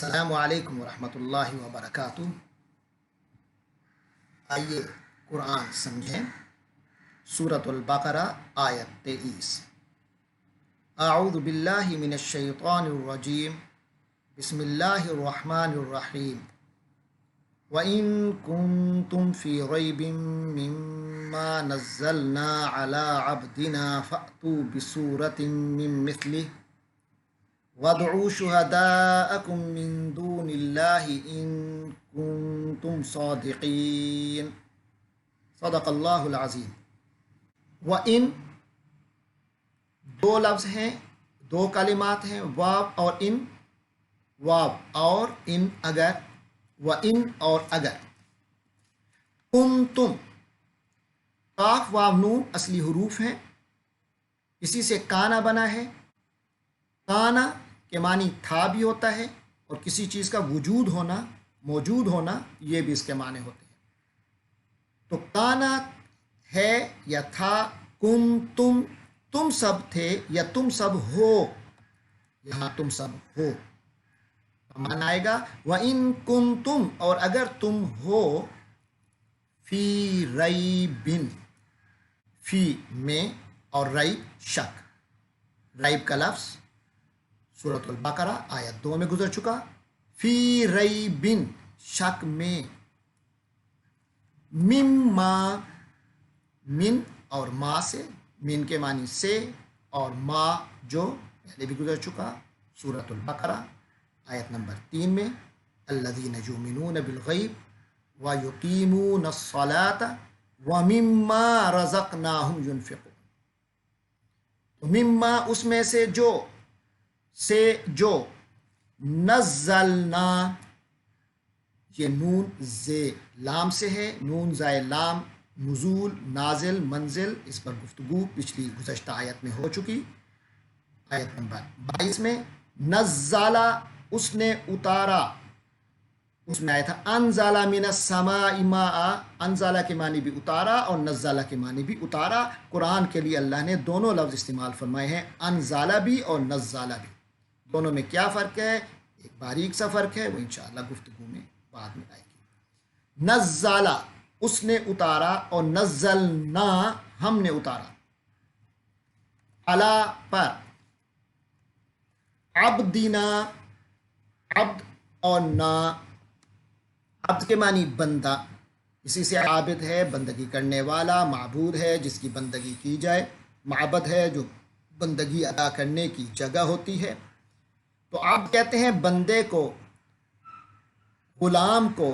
السلام علیکم ورحمۃ اللہ وبرکاتہ۔ آئیے قرآن سمجھیں۔ سورۃ البقرہ آیت 23۔ اعوذ باللہ من الشیطان الرجیم، بسم اللہ الرحمن الرحیم۔ وَإِن كُنتُمْ فِي رَيْبٍ مِّمَّا نَزَّلْنَا عَلَىٰ عَبْدِنَا فَأْتُوا بِسُورَةٍ مِّن مِّثْلِهِ وَادْعُوا شُهَدَاءَكُم مِّن دُونِ اللَّهِ إِن كُنتُمْ صَادِقِينَ۔ صدق اللہ العظیم۔ وَإِن دو لفظ ہیں، دو کلمات ہیں، واو اور ان، واو اور ان اگر، وَإِن اور اگر، کنتم، قاف واو نون اصلی حروف ہیں، اسی سے کانا بنا ہے۔ کانا کے معنی تھا بھی ہوتا ہے، اور کسی چیز کا وجود ہونا، موجود ہونا، یہ بھی اس کے معنی ہوتے ہیں۔ تو کانا ہے یا تھا، کنتم تم سب تھے یا تم سب ہو، یہاں تم سب ہو معنی آئے گا وَإِن كُنتُمْ، اور اگر تم ہو، فی ریب، فی میں، اور ریب شک، ریب کا لفظ سورۃ البقرہ آیت 2 میں گزر چکا۔ فی ریب شک میں، مما من اور ما سے، من کے معنی سے، اور ما جو پہلے بھی گزر چکا سورۃ البقرہ آیت نمبر 3 میں، الذین یؤمنون بالغیب ویقیمون الصلاۃ ومما رزقناہم ینفقون۔ تو مما اس میں سے جو، نزلنا، یہ نون زے لام سے ہے، نون زائے لام، نزول، نازل، منزل، اس پر گفتگو پچھلی گزشتہ آیت میں ہو چکی، آیت نمبر 22 میں۔ نزلہ اس نے اتارا، اس میں آیا تھا انزلہ من السماء ماء، انزلہ کے معنی بھی اتارا اور نزلہ کے معنی بھی اتارا۔ قرآن کے لیے اللہ نے دونوں لفظ استعمال فرمائے ہیں، انزلہ بھی اور نزلہ بھی۔ دونوں میں کیا فرق ہے؟ ایک باریک سا فرق ہے، وہ انشاءاللہ گفتگو میں بعد میں آئے گی۔ نزلہ اس نے اتارا، اور نزلنا ہم نے اتارا، علی پر، عبدنا، عبد اور نا، عبد کے معنی بندہ، اسی سے عابد ہے بندگی کرنے والا، معبود ہے جس کی بندگی کی جائے، معبد ہے جو بندگی ادا کرنے کی جگہ ہوتی ہے۔ تو عبد کہتے ہیں بندے کو، غلام کو،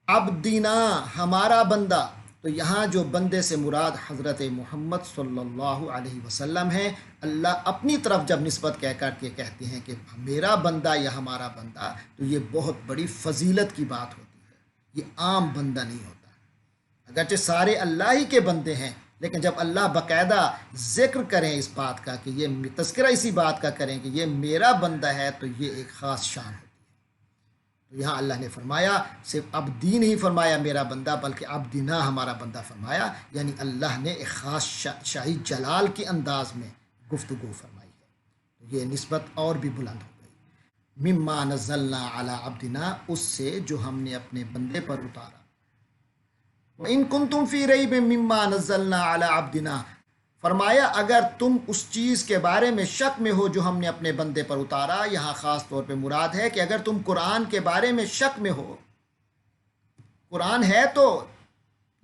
عبدنا ہمارا بندہ۔ تو یہاں جو بندے سے مراد حضرت محمد صلی اللہ علیہ وسلم ہیں، اللہ اپنی طرف جب نسبت کہہ کر کے کہتے ہیں کہ میرا بندہ یا ہمارا بندہ، تو یہ بہت بڑی فضیلت کی بات ہوتی ہے، یہ عام بندہ نہیں ہوتا۔ اگرچہ سارے اللہ ہی کے بندے ہیں، لیکن جب اللہ باقاعدہ ذکر کریں اس بات کا، کہ یہ تذکرہ اسی بات کا کریں کہ یہ میرا بندہ ہے، تو یہ ایک خاص شان ہے۔ تو یہاں اللہ نے فرمایا، صرف عبدی نہیں فرمایا میرا بندہ، بلکہ عبدنا ہمارا بندہ فرمایا، یعنی اللہ نے ایک خاص شاہی جلال کے انداز میں گفتگو فرمائی ہے، تو یہ نسبت اور بھی بلند ہو گئی۔ مما نزلنا علی عبدنا، اس سے جو ہم نے اپنے بندے پر اتارا۔ وَإِن كُنتُمْ فِي رَيْبٍ مِّمَّا نَزَّلْنَا عَلَىٰ عَبْدِنَا، فرمایا اگر تم اس چیز کے بارے میں شک میں ہو جو ہم نے اپنے بندے پر اتارا، یہاں خاص طور پہ مراد ہے کہ اگر تم قرآن کے بارے میں شک میں ہو، قرآن ہے تو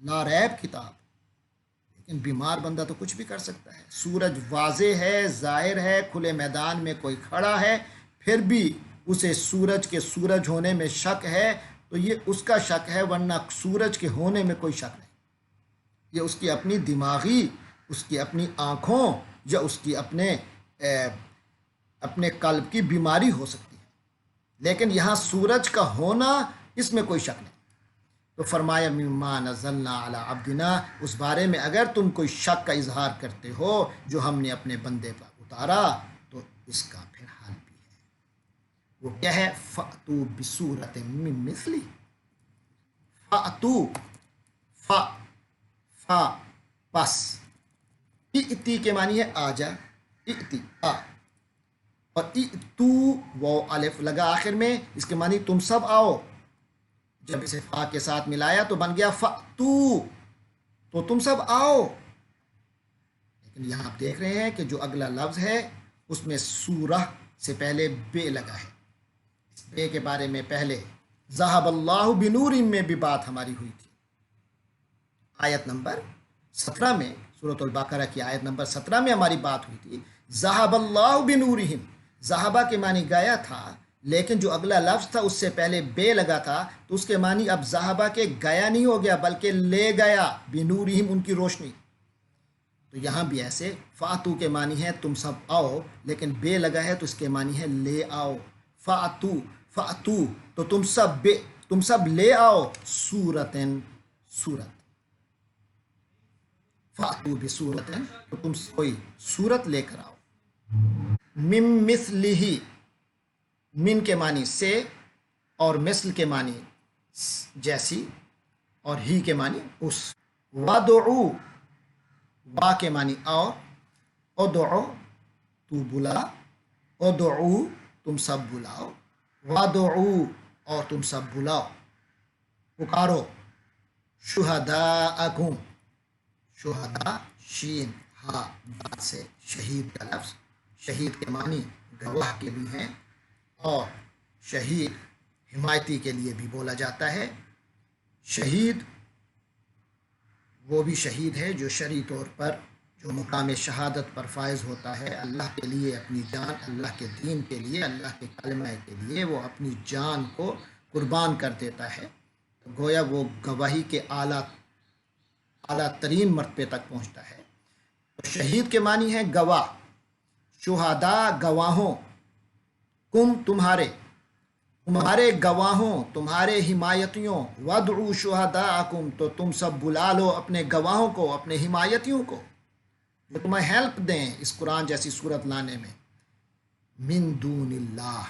لا ریب کتاب، لیکن بیمار بندہ تو کچھ بھی کر سکتا ہے، سورج واضح ہے، ظاہر ہے، کھلے میدان میں کوئی کھڑا ہے، پھر بھی اسے سورج کے سورج ہونے میں شک ہے، تو یہ اس کا شک ہے، ورنہ سورج کے ہونے میں کوئی شک نہیں۔ یہ اس کی اپنی دماغی، اس کی اپنی آنکھوں، یا اس کی اپنے قلب کی بیماری ہو سکتی ہے، لیکن یہاں سورج کا ہونا اس میں کوئی شک نہیں۔ تو فرمایا مما نزلنا علی عبدنا، اس بارے میں اگر تم کوئی شک کا اظہار کرتے ہو جو ہم نے اپنے بندے پر اتارا، تو اس کا پھر حل بھی ہے، وہ کیا ہے؟ فَأْتُوا بِسُورَةٍ مِّن مِّثْلِهِ۔ فَأْتُوا، فا پس، اِتی کے معنی ہے آ جا، اِتی آ، اور اِتو وہ الف لگا آخر میں، اس کے معنی تم سب آؤ، جب اسے فا کے ساتھ ملایا تو بن گیا فَأْتُو، تو تم سب آؤ۔ لیکن یہاں آپ دیکھ رہے ہیں کہ جو اگلا لفظ ہے اس میں سورہ سے پہلے بے لگا ہے۔ اس بے کے بارے میں پہلے ذہب اللہ بنورہم میں بھی بات ہماری ہوئی تھی، آیت نمبر 17 میں، سورۃ البقرہ کی آیت نمبر 17 میں ہماری بات ہوئی تھی۔ ذہب اللہ بنورہم، ذہبہ کے معنی گیا تھا، لیکن جو اگلا لفظ تھا اس سے پہلے بے لگا تھا، تو اس کے معنی اب ذہبہ کے گیا نہیں ہو گیا بلکہ لے گیا، بنورہم ان کی روشنی۔ تو یہاں بھی ایسے فاتو کے معنی ہے تم سب آؤ، لیکن بے لگا ہے تو اس کے معنی ہے لے آؤ، فاتو فاتو، تو تم سب لے آؤ، سورتن سورت، فاتو بسورتن، تو تم کوئی سورت لے کر آؤ، من مثلہ، من کے معنی سے، اور مثل کے معنی جیسی، اور ہی کے معنی اس، وَدُعُو، وا کے معنی اور، ادعو تو بلا، ادعو تم سب بلاؤ، وَدُعُو اور تم سب بلاؤ، پکارو، شہداءکم، شہداء شین ہا بات سے شہید کا لفظ، شہید کے معنی گواہ کے بھی ہیں، اور شہید حمایتی کے لیے بھی بولا جاتا ہے۔ شہید وہ بھی شہید ہے جو شرعی طور پر جو مقام شہادت پر فائز ہوتا ہے، اللہ کے لیے اپنی جان، اللہ کے دین کے لیے، اللہ کے کلمہ کے لیے وہ اپنی جان کو قربان کر دیتا ہے، تو گویا وہ گواہی کے اعلیٰ ترین مرتبے تک پہنچتا ہے۔ تو شہید کے معنی ہے گواہ، شہداء گواہوں، کم تمہارے گواہوں، تمہارے حمایتیوں، وَادْعُوا شُهَدَاءَكُمْ، تو تم سب بلا لو اپنے گواہوں کو، اپنے حمایتیوں کو جو تمہیں ہیلپ دیں اس قرآن جیسی صورت لانے میں۔ من دون اللہ،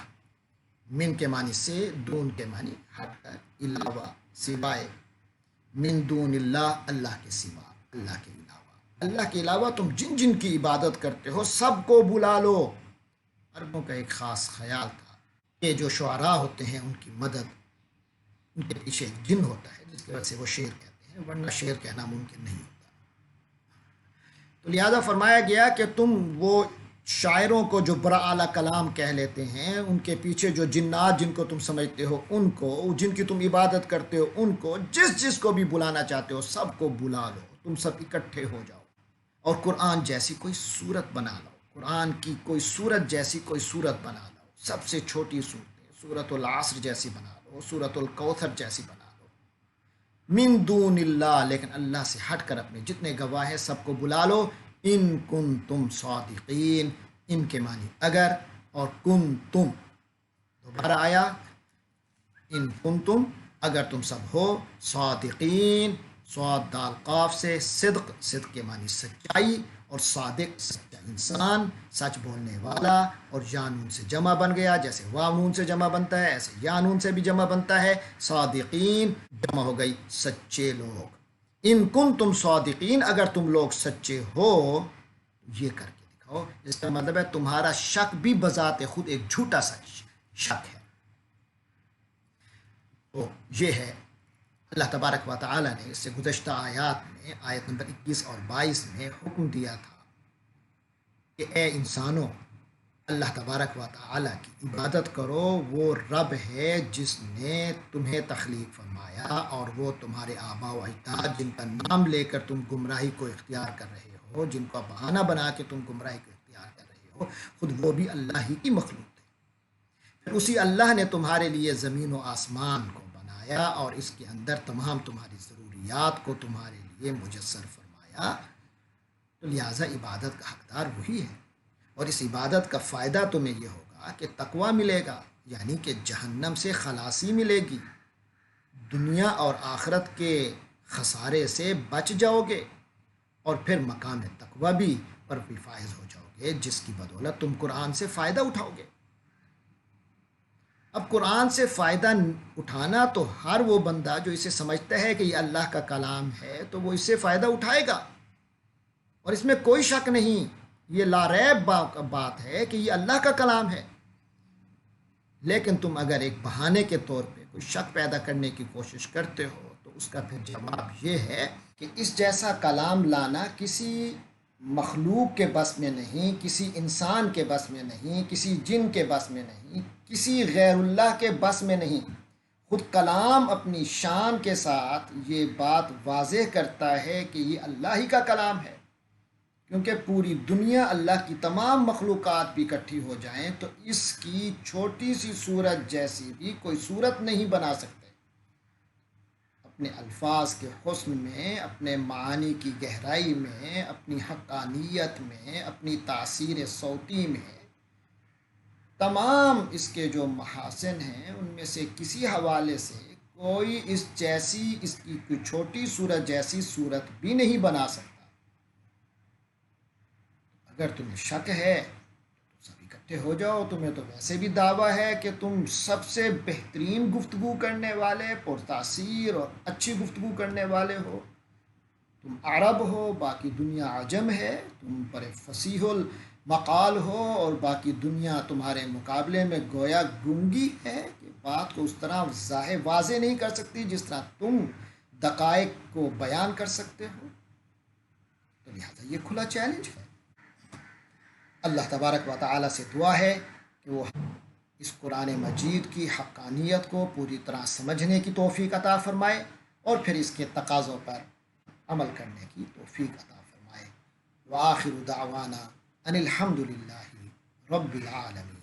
من کے معنی سے، دون کے معنی ہٹ کر، علاوہ سوائے، من دون اللہ اللہ کے سوا، اللہ کے علاوہ، اللہ کے علاوہ تم جن جن کی عبادت کرتے ہو سب کو بلا لو۔ عربوں کا ایک خاص خیال تھا کہ جو شعراء ہوتے ہیں ان کی مدد، ان کے پیچھے ایک جن ہوتا ہے جس کی وجہ سے وہ شعر کہتے ہیں، ورنہ شعر کہنا ممکن نہیں ہوتا۔ تو لہذا فرمایا گیا کہ تم وہ شاعروں کو جو برا اعلیٰ کلام کہہ لیتے ہیں، ان کے پیچھے جو جنات جن کو تم سمجھتے ہو ان کو، جن کی تم عبادت کرتے ہو ان کو، جس کو بھی بلانا چاہتے ہو سب کو بلا لو، تم سب اکٹھے ہو جاؤ، اور قرآن جیسی کوئی صورت بنا لو، قرآن کی کوئی صورت جیسی کوئی صورت بنا لو، سب سے چھوٹی صورتیں، سورۃ العصر جیسی بنا لو، سورۃ الکوثر جیسی بنا لو، من دون اللہ، لیکن اللہ سے ہٹ کر اپنے جتنے گواہ ہیں سب کو بلا لو، ان کنتم صادقین، ان کے معنی اگر، اور کنتم دوبارہ آیا، ان کنتم اگر تم سب ہو، صادقین، صاد دال قاف سے، صدق کے معنی سچائی، اور صادق سچا انسان، سچ بولنے والا، اور یا نون سے جمع بن گیا، جیسے واو نون سے جمع بنتا ہے ایسے یا نون سے بھی جمع بنتا ہے، صادقین جمع ہو گئی سچے لوگ، ان کنتم صادقین اگر تم لوگ سچے ہو، یہ کر کے دکھاؤ، جس کا مطلب ہے تمہارا شک بھی بذات خود ایک جھوٹا سا شک ہے۔ تو یہ ہے اللہ تبارک و تعالی نے اس سے گزشتہ آیات میں، آیت نمبر 21 اور 22 میں حکم دیا تھا کہ اے انسانوں، اللہ تبارک و تعالی کی عبادت کرو، وہ رب ہے جس نے تمہیں تخلیق فرمایا، اور وہ تمہارے آباء و اجداد جن کا نام لے کر تم گمراہی کو اختیار کر رہے ہو، جن کا بہانہ بنا کے تم گمراہی کو اختیار کر رہے ہو، خود وہ بھی اللہ ہی کی مخلوق ہے۔ پھر اسی اللہ نے تمہارے لیے زمین و آسمان کو بنایا، اور اس کے اندر تمام تمہاری ضروریات کو تمہارے لیے مجسر فرمایا، تو لہٰذا عبادت کا حقدار وہی ہے، اور اس عبادت کا فائدہ تمہیں یہ ہوگا کہ تقویٰ ملے گا، یعنی کہ جہنم سے خلاصی ملے گی، دنیا اور آخرت کے خسارے سے بچ جاؤ گے، اور پھر مقام تقویٰ بھی پر بھی فائز ہو جاؤ گے، جس کی بدولت تم قرآن سے فائدہ اٹھاؤ گے۔ اب قرآن سے فائدہ اٹھانا تو ہر وہ بندہ جو اسے سمجھتا ہے کہ یہ اللہ کا کلام ہے تو وہ اس سے فائدہ اٹھائے گا، اور اس میں کوئی شک نہیں، یہ لا ریب بات ہے کہ یہ اللہ کا کلام ہے۔ لیکن تم اگر ایک بہانے کے طور پہ کوئی شک پیدا کرنے کی کوشش کرتے ہو تو اس کا پھر جواب یہ ہے کہ اس جیسا کلام لانا کسی مخلوق کے بس میں نہیں، کسی انسان کے بس میں نہیں، کسی جن کے بس میں نہیں، کسی غیر اللہ کے بس میں نہیں۔ خود کلام اپنی شان کے ساتھ یہ بات واضح کرتا ہے کہ یہ اللہ ہی کا کلام ہے، کیونکہ پوری دنیا اللہ کی تمام مخلوقات بھی اکٹھی ہو جائیں تو اس کی چھوٹی سی صورت جیسی بھی کوئی صورت نہیں بنا سکتے۔ اپنے الفاظ کے حسن میں، اپنے معانی کی گہرائی میں، اپنی حقانیت میں، اپنی تاثیر صوتی میں، تمام اس کے جو محاسن ہیں ان میں سے کسی حوالے سے کوئی اس کی کوئی چھوٹی صورت جیسی صورت بھی نہیں بنا سکتا۔ اگر تمہیں شک ہے تو سب اکٹھے ہو جاؤ، تمہیں تو ویسے بھی دعویٰ ہے کہ تم سب سے بہترین گفتگو کرنے والے، پرتاثیر اور اچھی گفتگو کرنے والے ہو۔ تم عرب ہو، باقی دنیا عجم ہے، تم پر فصیح المقال ہو اور باقی دنیا تمہارے مقابلے میں گویا گنگی ہے کہ بات کو اس طرح واضح نہیں کر سکتی جس طرح تم دقائق کو بیان کر سکتے ہو۔ تو لہٰذا یہ کھلا چیلنج ہے۔ اللہ تبارک و تعالیٰ سے دعا ہے کہ وہ اس قرآن مجید کی حقانیت کو پوری طرح سمجھنے کی توفیق عطا فرمائے اور پھر اس کے تقاضوں پر عمل کرنے کی توفیق عطا فرمائے۔ وآخر دعوانا ان الحمد للہ رب العالمین۔